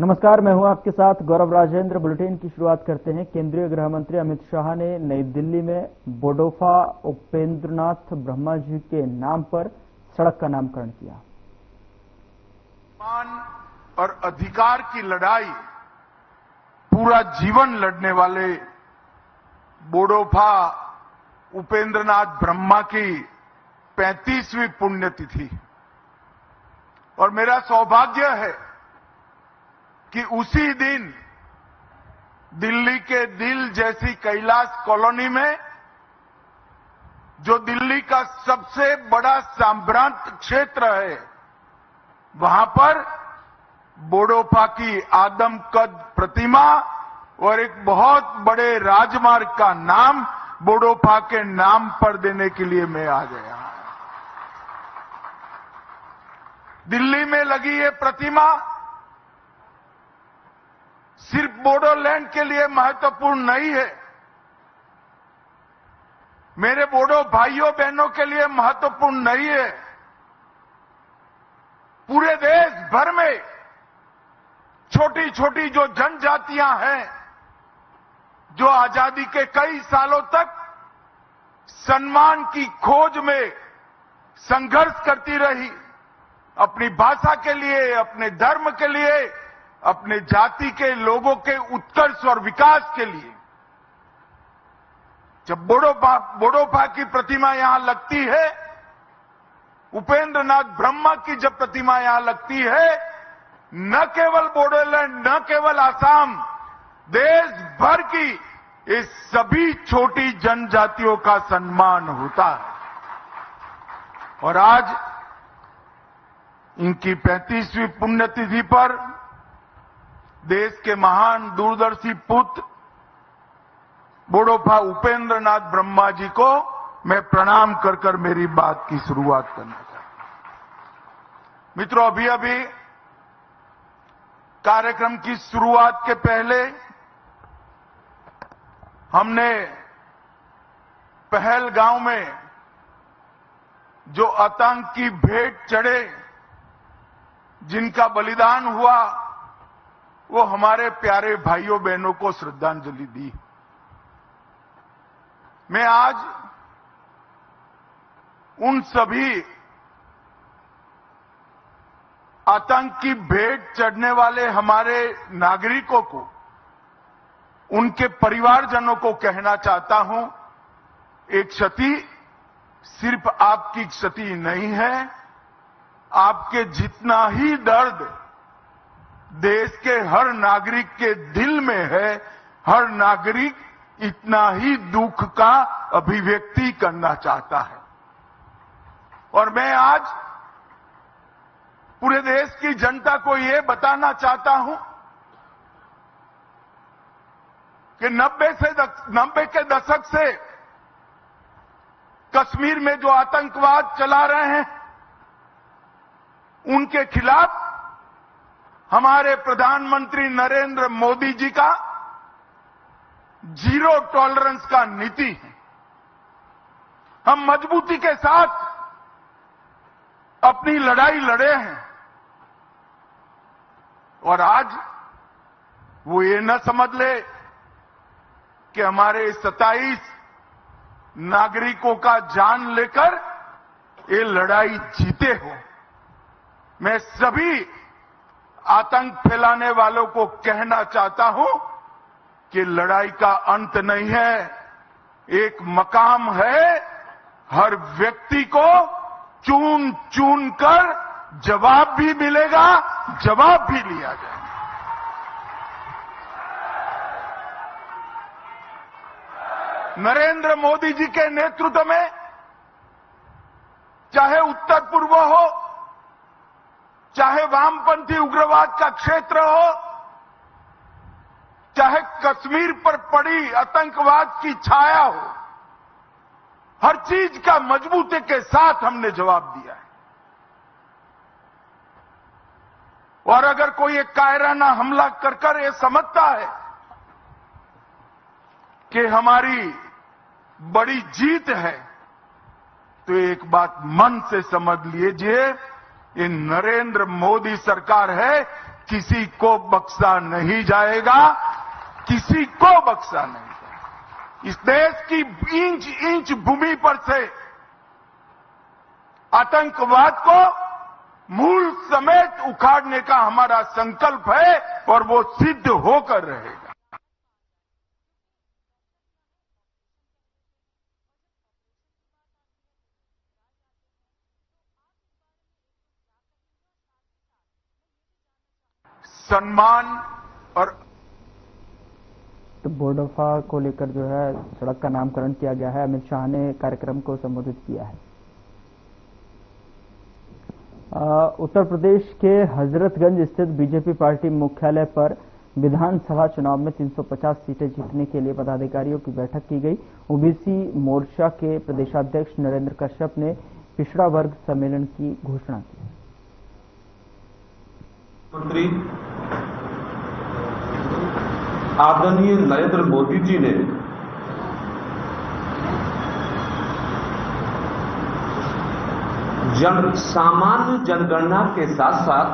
नमस्कार, मैं हूं आपके साथ गौरव राजेंद्र। बुलेटिन की शुरुआत करते हैं। केंद्रीय गृह मंत्री अमित शाह ने नई दिल्ली में बोडोफा उपेंद्रनाथ ब्रह्मा जी के नाम पर सड़क का नामकरण किया। सम्मान और अधिकार की लड़ाई पूरा जीवन लड़ने वाले बोडोफा उपेंद्रनाथ ब्रह्मा की 35वीं पुण्यतिथि और मेरा सौभाग्य है कि उसी दिन दिल्ली के दिल जैसी कैलाश कॉलोनी में, जो दिल्ली का सबसे बड़ा संभ्रांत क्षेत्र है, वहां पर बोडोफा की आदमकद प्रतिमा और एक बहुत बड़े राजमार्ग का नाम बोडोफा के नाम पर देने के लिए मैं आ गया। दिल्ली में लगी ये प्रतिमा सिर्फ बोडोलैंड के लिए महत्वपूर्ण नहीं है, मेरे बोडो भाइयों बहनों के लिए महत्वपूर्ण नहीं है। पूरे देश भर में छोटी छोटी जो जनजातियां हैं, जो आजादी के कई सालों तक सम्मान की खोज में संघर्ष करती रही, अपनी भाषा के लिए, अपने धर्म के लिए, अपने जाति के लोगों के उत्कर्ष और विकास के लिए, जब बोडोफा की प्रतिमा यहां लगती है, उपेंद्रनाथ ब्रह्मा की जब प्रतिमा यहां लगती है, न केवल बोडोलैंड, न केवल आसाम, देश भर की इस सभी छोटी जनजातियों का सम्मान होता है। और आज इनकी 35वीं पुण्यतिथि पर देश के महान दूरदर्शी पुत्र बोडोफा उपेंद्रनाथ ब्रह्मा जी को मैं प्रणाम कर मेरी बात की शुरुआत करना चाहता हूं। मित्रों, अभी अभी कार्यक्रम की शुरुआत के पहले हमने पहलगांव में जो आतंक की भेंट चढ़े, जिनका बलिदान हुआ, वो हमारे प्यारे भाइयों बहनों को श्रद्धांजलि दी। मैं आज उन सभी आतंक की भेंट चढ़ने वाले हमारे नागरिकों को, उनके परिवारजनों को कहना चाहता हूं, एक क्षति सिर्फ आपकी क्षति नहीं है, आपके जितना ही दर्द देश के हर नागरिक के दिल में है, हर नागरिक इतना ही दुख का अभिव्यक्ति करना चाहता है। और मैं आज पूरे देश की जनता को ये बताना चाहता हूं कि 90 के दशक से कश्मीर में जो आतंकवाद चला रहे हैं, उनके खिलाफ हमारे प्रधानमंत्री नरेंद्र मोदी जी का जीरो टॉलरेंस का नीति है। हम मजबूती के साथ अपनी लड़ाई लड़े हैं और आज वो ये न समझ ले कि हमारे 27 नागरिकों का जान लेकर ये लड़ाई जीते हो। मैं सभी आतंक फैलाने वालों को कहना चाहता हूं कि लड़ाई का अंत नहीं है, एक मकाम है। हर व्यक्ति को चुन चुन कर जवाब भी मिलेगा, जवाब भी लिया जाएगा। नरेंद्र मोदी जी के नेतृत्व में चाहे उत्तर पूर्व हो, चाहे वामपंथी उग्रवाद का क्षेत्र हो, चाहे कश्मीर पर पड़ी आतंकवाद की छाया हो, हर चीज का मजबूती के साथ हमने जवाब दिया है। और अगर कोई एक कायराना हमला कर ये समझता है कि हमारी बड़ी जीत है, तो एक बात मन से समझ लीजिए, ये नरेंद्र मोदी सरकार है किसी को बख्शा नहीं जाएगा, किसी को बख्शा नहीं जाएगा। इस देश की इंच इंच भूमि पर से आतंकवाद को मूल समेत उखाड़ने का हमारा संकल्प है और वो सिद्ध होकर रहेगा। सम्मान और तो बोडोफा को लेकर जो है सड़क का नामकरण किया गया है। अमित शाह ने कार्यक्रम को संबोधित किया है। उत्तर प्रदेश के हजरतगंज स्थित बीजेपी पार्टी मुख्यालय पर विधानसभा चुनाव में 350 सीटें जीतने के लिए पदाधिकारियों की बैठक की गई। ओबीसी मोर्चा के प्रदेशाध्यक्ष नरेंद्र कश्यप ने पिछड़ा वर्ग सम्मेलन की घोषणा की। मंत्री आदरणीय नरेंद्र मोदी जी ने सामान्य जनगणना के साथ साथ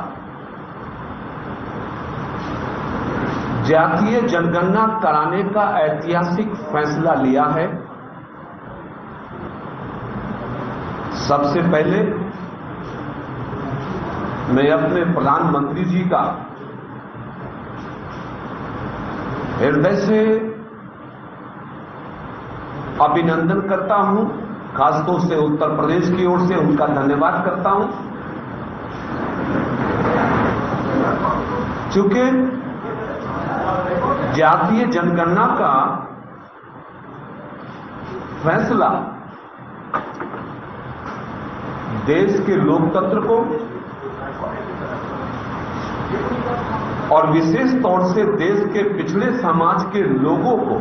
जातीय जनगणना कराने का ऐतिहासिक फैसला लिया है। सबसे पहले मैं अपने प्रधानमंत्री जी का हृदय से अभिनंदन करता हूं, खासतौर से उत्तर प्रदेश की ओर से उनका धन्यवाद करता हूं, क्योंकि जातीय जनगणना का फैसला देश के लोकतंत्र को और विशेष तौर से देश के पिछड़े समाज के लोगों को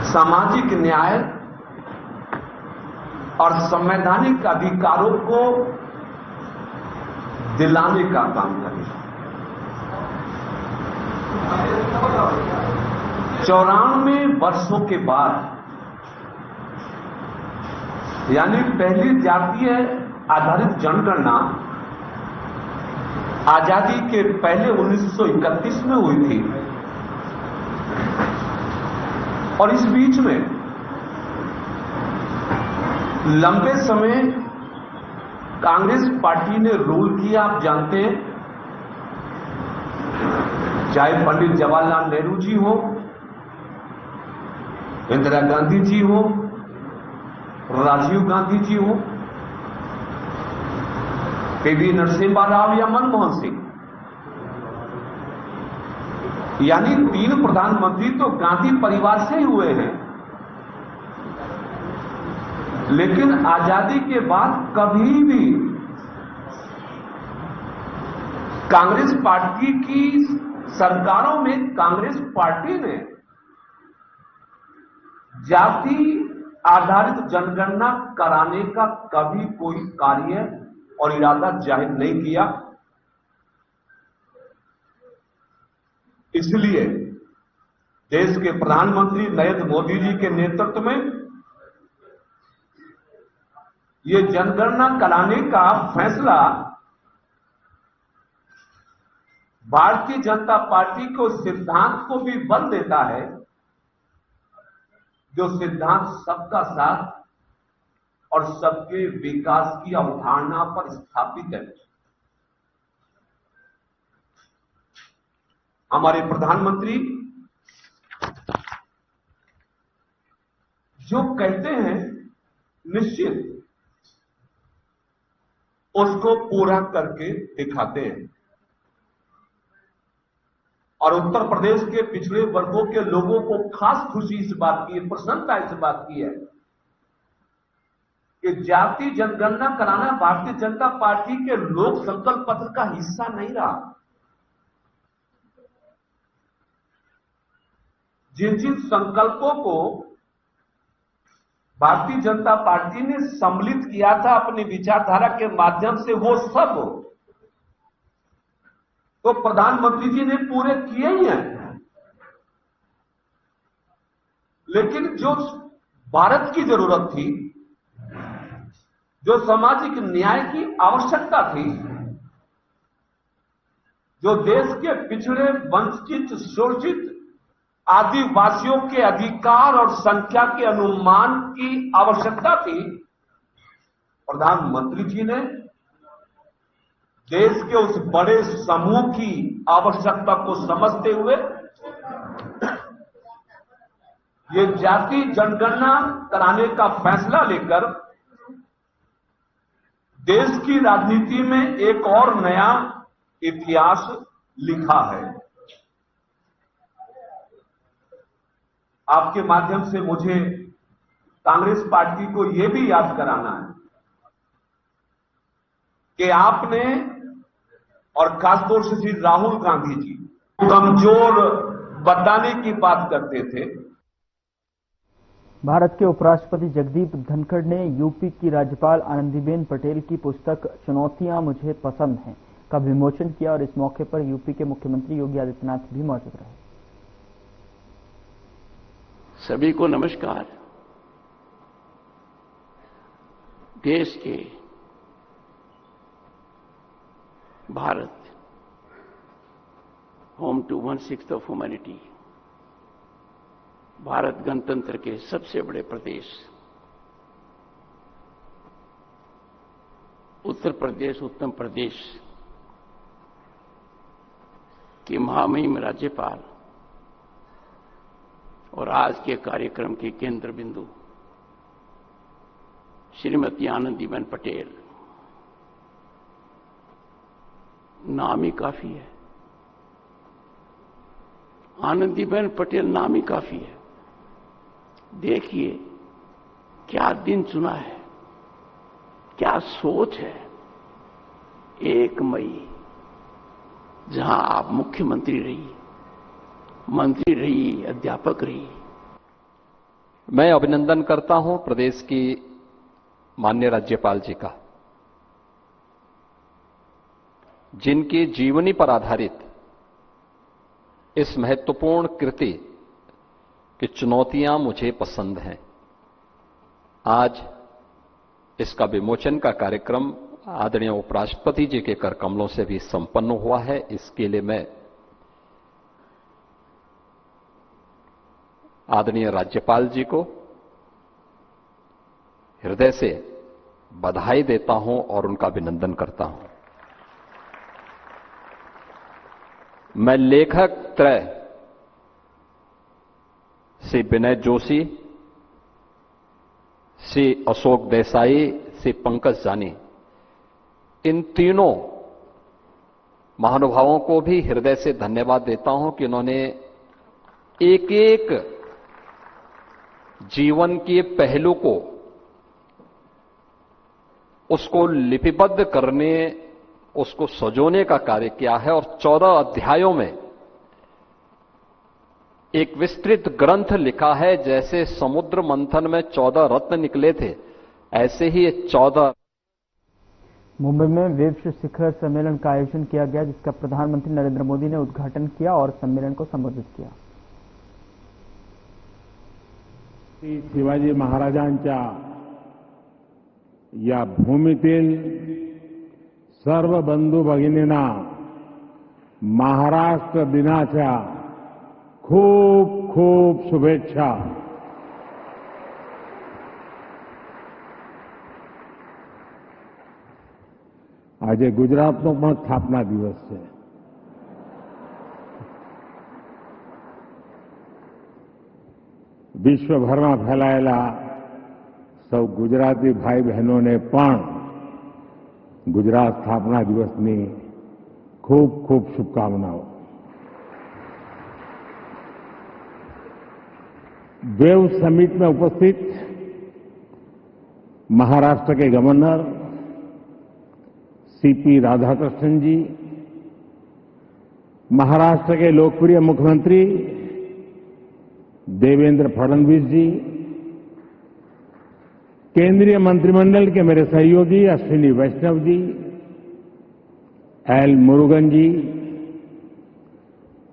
सामाजिक न्याय और संवैधानिक अधिकारों को दिलाने का काम करेगा। 94 वर्षों के बाद, यानी पहली जातीय आधारित जनगणना आजादी के पहले 1931 में हुई थी और इस बीच में लंबे समय कांग्रेस पार्टी ने रूल किया। आप जानते हैं, चाहे पंडित जवाहरलाल नेहरू जी हो, इंदिरा गांधी जी हो, राजीव गांधी जी हो, पीवी नरसिम्हा राव या मनमोहन सिंह, यानी 3 प्रधानमंत्री तो गांधी परिवार से ही हुए हैं। लेकिन आजादी के बाद कभी भी कांग्रेस पार्टी की सरकारों में कांग्रेस पार्टी ने जाति आधारित जनगणना कराने का कभी कोई कार्य और इरादा जाहिर नहीं किया। इसलिए देश के प्रधानमंत्री नरेंद्र मोदी जी के नेतृत्व में यह जनगणना कराने का फैसला भारतीय जनता पार्टी को सिद्धांत को भी बल देता है, जो सिद्धांत सबका साथ और सबके विकास की अवधारणा पर स्थापित है। हमारे प्रधानमंत्री जो कहते हैं निश्चित उसको पूरा करके दिखाते हैं और उत्तर प्रदेश के पिछड़े वर्गों के लोगों को खास खुशी इस बात की, प्रसन्नता इस बात की है कि जाति जनगणना कराना भारतीय जनता पार्टी के लोक संकल्प पत्र का हिस्सा नहीं रहा। जिन जिन संकल्पों को भारतीय जनता पार्टी ने सम्मिलित किया था अपनी विचारधारा के माध्यम से, वो सब तो प्रधानमंत्री जी ने पूरे किए ही हैं। लेकिन जो भारत की जरूरत थी, जो सामाजिक न्याय की आवश्यकता थी, जो देश के पिछड़े, वंचित, शोषित आदिवासियों के अधिकार और संख्या के अनुमान की आवश्यकता थी, प्रधानमंत्री जी ने देश के उस बड़े समूह की आवश्यकता को समझते हुए ये जाति जनगणना कराने का फैसला लेकर देश की राजनीति में एक और नया इतिहास लिखा है। आपके माध्यम से मुझे कांग्रेस पार्टी को यह भी याद कराना है कि आपने और खासतौर से श्री राहुल गांधी जी कमजोर बताने की बात करते थे। भारत के उपराष्ट्रपति जगदीप धनखड़ ने यूपी की राज्यपाल आनंदीबेन पटेल की पुस्तक चुनौतियां मुझे पसंद हैं का विमोचन किया और इस मौके पर यूपी के मुख्यमंत्री योगी आदित्यनाथ भी मौजूद रहे। सभी को नमस्कार। देश के Bharat, home to 1/6 of humanity, Bharat गणतंत्र के सबसे बड़े प्रदेश उत्तर प्रदेश, उत्तम प्रदेश की महामहिम राज्यपाल और आज के कार्यक्रम के केंद्र बिंदु श्रीमती आनंदीबेन पटेल, नाम ही काफी है। आनंदीबेन पटेल नाम ही काफी है। देखिए क्या दिन चुना है, क्या सोच है। 1 मई जहां आप मुख्यमंत्री रही, मंत्री रही, अध्यापक रही। मैं अभिनंदन करता हूं प्रदेश की माननीय राज्यपाल जी का, जिनकी जीवनी पर आधारित इस महत्वपूर्ण कृति कि चुनौतियां मुझे पसंद हैं। आज इसका विमोचन का कार्यक्रम आदरणीय उपराष्ट्रपति जी के कर कमलों से भी संपन्न हुआ है। इसके लिए मैं आदरणीय राज्यपाल जी को हृदय से बधाई देता हूं और उनका अभिनंदन करता हूं। मैं लेखक त्रय श्री विनय जोशी, श्री अशोक देसाई, श्री पंकज जानी, इन तीनों महानुभावों को भी हृदय से धन्यवाद देता हूं कि उन्होंने एक एक जीवन के पहलू को, उसको लिपिबद्ध करने, उसको सजोने का कार्य किया है और 14 अध्यायों में एक विस्तृत ग्रंथ लिखा है। जैसे समुद्र मंथन में 14 रत्न निकले थे, ऐसे ही ये 14। मुंबई में विश्व शिखर सम्मेलन का आयोजन किया गया, जिसका प्रधानमंत्री नरेंद्र मोदी ने उद्घाटन किया और सम्मेलन को संबोधित किया। शिवाजी महाराजांच्या या भूमीतील सर्व बंधू भगिनींना महाराष्ट्र दिनाच्या खूप खूप शुभेच्छा। આજે ગુજરાતનો પણ સ્થાપના દિવસ છે। વિશ્વભરમાં ફેલાયેલા સૌ ગુજરાતી ભાઈ બહેનોને પણ ગુજરાત સ્થાપના દિવસની ખૂબ ખૂબ શુભકામનાઓ। वेव समिट में उपस्थित महाराष्ट्र के गवर्नर सीपी राधाकृष्णन जी, महाराष्ट्र के लोकप्रिय मुख्यमंत्री देवेंद्र फडणवीस जी, केंद्रीय मंत्रिमंडल के मेरे सहयोगी अश्विनी वैष्णव जी, एल मुरुगन जी,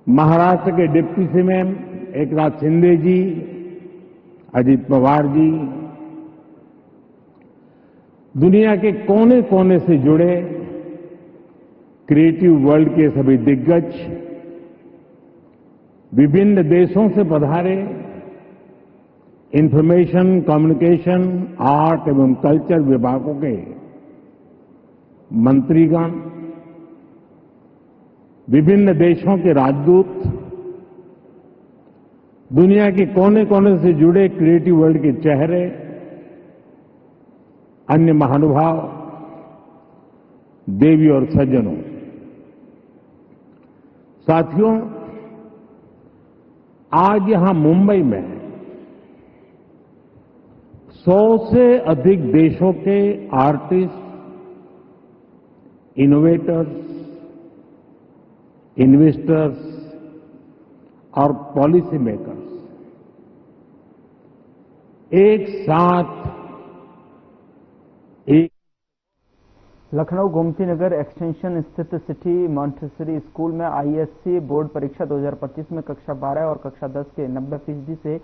महाराष्ट्र के डिप्टी सीएम एकनाथ शिंदे जी, अजित पवार जी, दुनिया के कोने कोने से जुड़े क्रिएटिव वर्ल्ड के सभी दिग्गज, विभिन्न देशों से पधारे इंफॉर्मेशन, कम्युनिकेशन, आर्ट एवं कल्चर विभागों के मंत्रीगण, विभिन्न देशों के राजदूत, दुनिया के कोने कोने से जुड़े क्रिएटिव वर्ल्ड के चेहरे, अन्य महानुभाव, देवी और सज्जनों, साथियों, आज यहां मुंबई में 100 से अधिक देशों के आर्टिस्ट, इनोवेटर्स, इन्वेस्टर्स और पॉलिसी मेकर्स एक साथ लखनऊ गोमती नगर एक्सटेंशन स्थित सिटी मॉन्टेसरी स्कूल में आईएससी बोर्ड परीक्षा 2025 में कक्षा 12 और कक्षा 10 के 90% से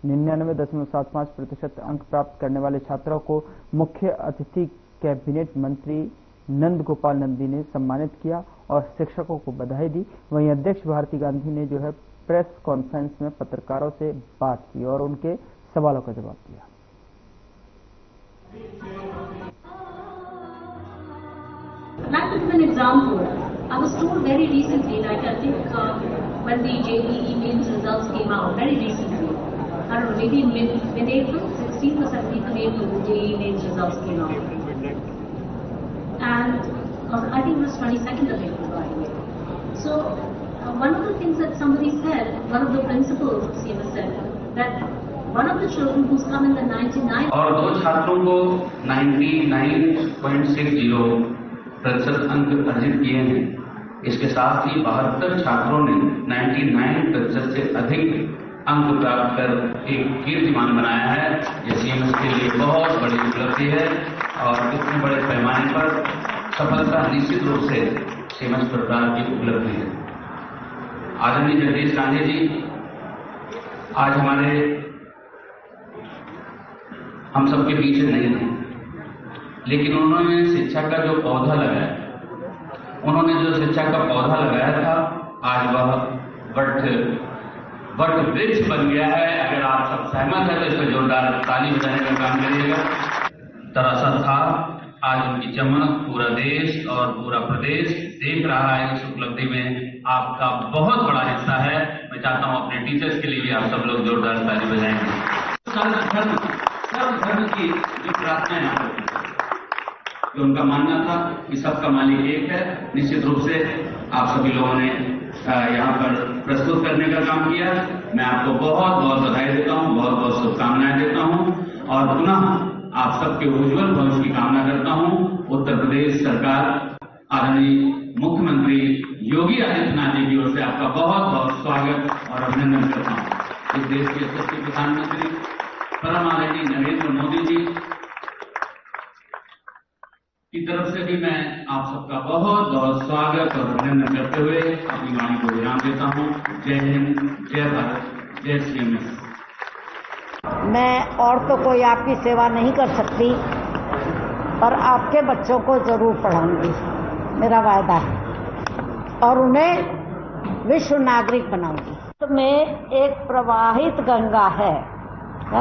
99.75% अंक प्राप्त करने वाले छात्रों को मुख्य अतिथि कैबिनेट मंत्री नंद गोपाल नंदी ने सम्मानित किया और शिक्षकों को बधाई दी। वहीं अध्यक्ष भारती गांधी ने जो है प्रेस कॉन्फ्रेंस में पत्रकारों से बात की और उनके सवालों का जवाब दिया। That is an example. I was told very recently, like I think when the JEE mains results came out, very recently, I don't know, maybe in mid-April, 16th or 17th of April, the JEE mains results came out. And I think it was 22nd of April, by the way. So one of the things that somebody said, one of the principals of CMS said, that one of the children who's come in the 99 और 2 छात्रों को 99.60% अंक अर्जित किए हैं। इसके साथ ही 72 छात्रों ने 99% से अधिक अंक प्राप्त कर एक कीर्तिमान बनाया है। ये सीएमएस के लिए बहुत बड़ी उपलब्धि है और इतने बड़े पैमाने पर सफलता निश्चित रूप से सीएमएस सरकार की उपलब्धि है। आदरणीय जगदीश गांधी जी आज हम सबके बीच नहीं हैं, लेकिन उन्होंने शिक्षा का जो पौधा लगाया, उन्होंने जो शिक्षा का पौधा लगाया था, आज वह वट वृक्ष बन गया है। अगर आप सब सहमत हैं तो इस पर जोरदार ताली बजाने का काम करिएगा। दरअसल था आज उनकी चमक पूरा देश और पूरा प्रदेश देख रहा है। इस उपलब्धि में आपका बहुत बड़ा हिस्सा है। मैं चाहता हूं अपने टीचर्स के लिए भी आप सब लोग जोरदार ताली बजाएंगे। सर्व धर्म की जो प्रार्थना यहाँ पर, उनका मानना था कि सबका मालिक एक है। निश्चित रूप से आप सभी लोगों ने यहाँ पर प्रस्तुत करने का काम किया। मैं आपको बहुत बहुत बधाई देता हूँ, बहुत बहुत शुभकामनाएं देता हूँ और पुनः आप सबके उज्जवल भविष्य की कामना करता हूँ। उत्तर प्रदेश सरकार आदरणीय मुख्यमंत्री योगी आदित्यनाथ जी की ओर से आपका बहुत बहुत स्वागत और अभिनंदन करता हूँ। इस देश के यशस्वी प्रधानमंत्री परम आदरणीय नरेंद्र मोदी जी की तरफ से भी मैं आप सबका बहुत बहुत स्वागत और अभिनंदन करते हुए अपनी वाणी को विराम देता हूं। जय हिंद, जय भारत, जय सीएमएस। मैं और तो कोई आपकी सेवा नहीं कर सकती, पर आपके बच्चों को जरूर पढ़ाऊंगी, मेरा वायदा है, और उन्हें विश्व नागरिक बनाऊंगी। तो में एक प्रवाहित गंगा है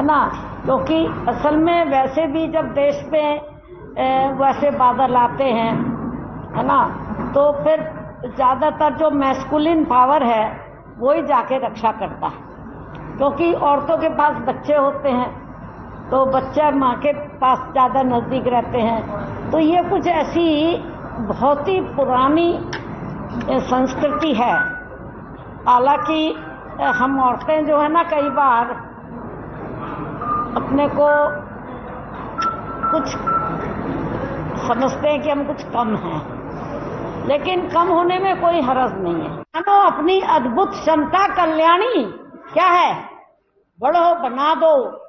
ना, क्योंकि असल में वैसे भी जब देश में वैसे बादल आते हैं, है ना, तो फिर ज्यादातर जो मैस्कुलिन पावर है वो ही जाके रक्षा करता है, क्योंकि औरतों के पास बच्चे होते हैं तो बच्चे माँ के पास ज्यादा नजदीक रहते हैं। तो ये कुछ ऐसी बहुत ही पुरानी संस्कृति है। हालांकि हम औरतें जो है ना, कई बार अपने को कुछ समझते हैं कि हम कुछ कम हैं, लेकिन कम होने में कोई हर्ज नहीं है। मानो अपनी अद्भुत क्षमता कल्याणी क्या है, बढ़ो बना दो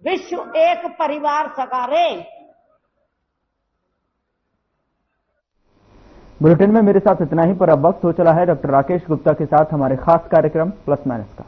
विश्व एक परिवार सगारे। बुलेटिन में मेरे साथ इतना ही, पर अब वक्त हो चला है डॉक्टर राकेश गुप्ता के साथ हमारे खास कार्यक्रम प्लस माइनस का।